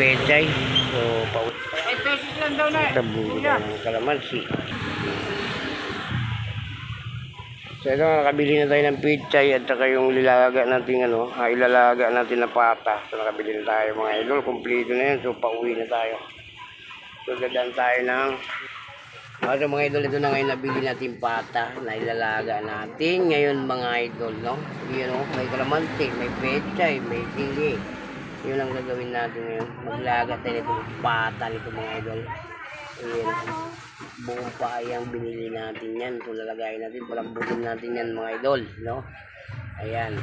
pechay. So, pauwi. 5 pesos lang daw na. Tabugo na ng kalamansi. So, ito nga, nakabili na tayo ng pechay at saka yung ilalaga natin, ilalaga natin na pata. So, nakabili na tayo mga idol. Kompleto na yan. So, pauwi na tayo. So, dadaan tayo ng... So, mga idol, ito na ngayon nabili natin pata na ilalaga natin. Ngayon, mga idol, no? Yun, may kalamansi, may pechay, may sili. Yun ang gagawin natin ngayon. Maglaga tayo nitong pata nito, mga idol. Ayan. Buong paayang binili natin yan. So, lalagayin natin. Palambutin natin yan, mga idol, no? Ayan.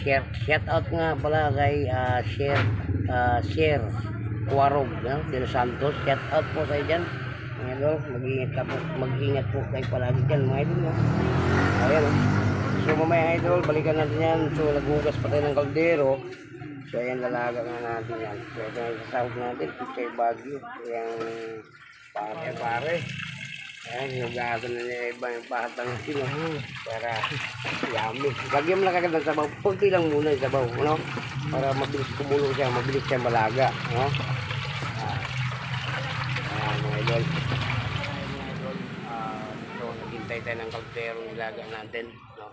Shout out nga pala kay Sir Cuarog, no? De Los Santos. Shout out po kayo dyan. Mga idol, mag-ingat po kayo palagi dyan, mga idol, no? Ayan, no? So, mamaya, idol, balikan natin yan. So, naghugas pa tayo ng kaldero. So, ayan, lalaga nga natin yan. So, ito yung sasahog natin. Ito yung bagyo. Yung pare. Ayan, hinugasan na niya iba yung patang sino. Para yummy. Lagyan mo lang kagad ng sabaw. Punti lang muna yung sabaw, no? Para mabilis kumulo siya. Mabilis siya malaga, no? Ayan, mga idol. So, naghintay tayo ng kaldero nilaga natin, no?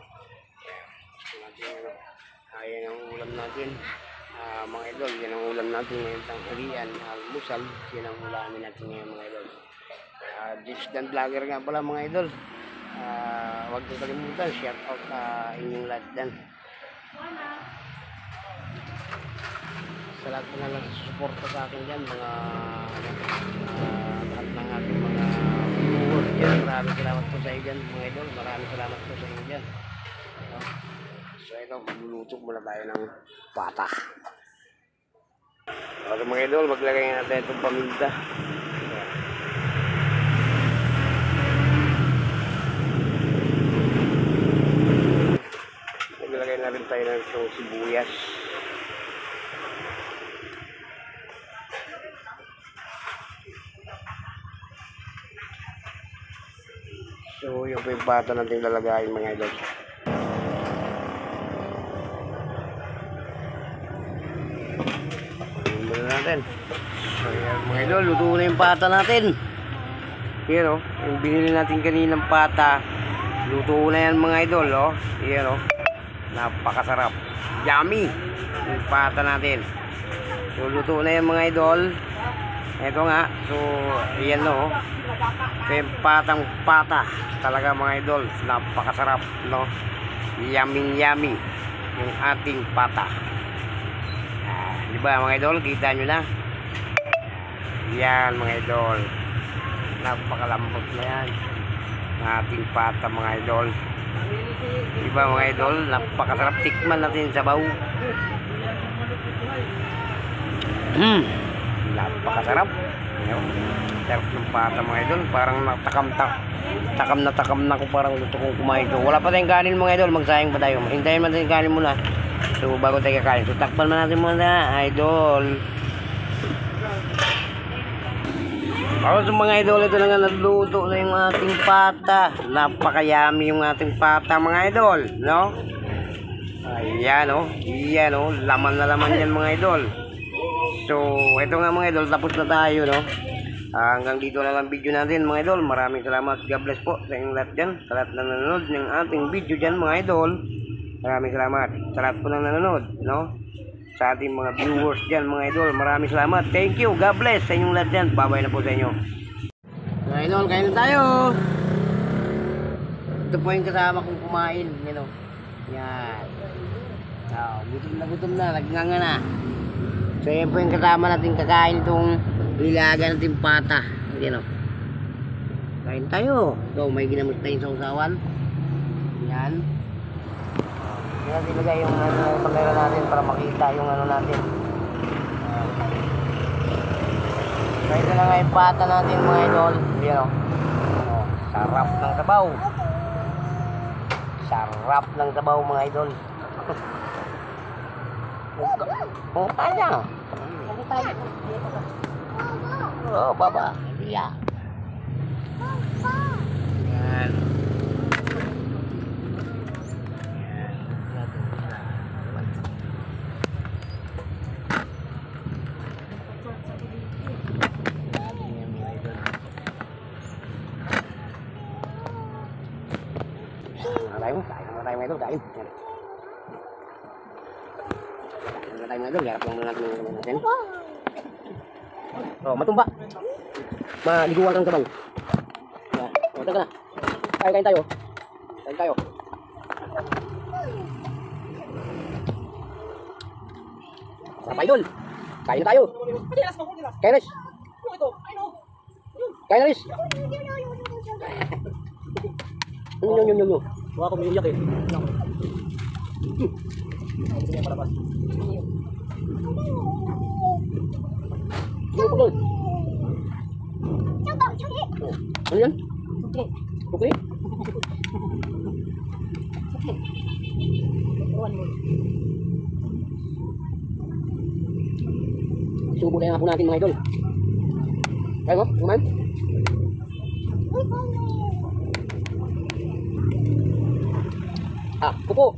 Ayan ang ulam natin. Mga idol, yan ang ulam natin ngayon tanghalian, almusal, yan ang ulamin natin ngayon, mga idol. Distant vlogger nga pala, mga idol. Huwag nyo kalimutan, shout out inyong lahat dyan. Sa lahat po na nagsusuporta sa akin dyan, mga lahat ng ating mga viewers dyan. Maraming salamat po sa inyo dyan, mga idol. Maraming salamat po sa inyo dyan. So ito, magluluto muna tayo ng pata. Okay, mga idol, maglagay natin itong paminta. Maglagay na rin tayo ng itong sibuyas. So yung pata natin lalagayin, mga idol. Natin. So, yan, mga idol, luto na yung pata natin. Yan, yung binili natin kaninang pata, luto na yan, mga idol, yan, napakasarap, yummy yung pata natin. So, luto na yan, mga idol. Ito nga, so, yan, ito yung patang pata talaga, mga idol, napakasarap, yummy yung ating pata. Diba, mga idol, kita nyo na yan, mga idol, napakalambot na yan ating pata, mga idol. Diba, mga idol, napakasarap. Tikman natin sa baw. Napakasarap, sarap ng pata, mga idol. Parang takam na ko, parang gusto kong kumain ito. Wala pa tayong kanin, mga idol, magsayang pa tayo. Hintayin natin yung kanin muna. So, bago tayo kakain, so takpan man natin muna, idol. So, mga idol, ito na nga, nagluto na yung ating pata. Napakayami yung ating pata, mga idol, no? Ayan, Ayan, laman na laman yan, mga idol. So, ito nga, mga idol, tapos na tayo, no? Hanggang dito na lang video natin, mga idol. Maraming salamat. God bless po sa inyong lahat dyan. Sa lahat na nanonood ng ating video dyan, mga idol. Maraming salamat sa lahat po nang nanonood, sa ating mga viewers dyan, mga idol. Maraming salamat. Thank you. God bless sa inyong lahat dyan. Bye-bye na po sa inyo. Mga idol, kain na tayo. Ito po yung kasama kong kumain. Yan. Gutom na. Nagnanga na. So, yan po yung kasama natin kakain itong ilaga natin pata. Kain tayo. So, may ginamit tayong sausawan. Yan. Yan, ilagay yung camera natin para makita yung natin. So, ito na nga yung pata natin, mga idol. Yan, sarap ng sabaw. Sarap ng sabaw, mga idol. Kaya. Baba. Iya. Yan. Tayo mga idol, kain. Yan. Kain na tayo mga idol, garap lang muna natin yung natin. Oh, matumba. Maliguan kang kabaw. Yan. O, taga na. Kain tayo. Kain tayo. Sarap idol. Kain na tayo. Kain na. Kain na, Riz. Yun. Wala ko may iyak eh. Ano yan? Sukli? Subo na yung ako natin mga idol. Kaya mo? Kumain? Ah, kupo.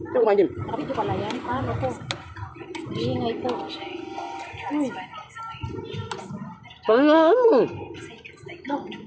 Ito kumain din. Nakabidyo pala yan. Paano po? Iingay po. Uy. Paano? No.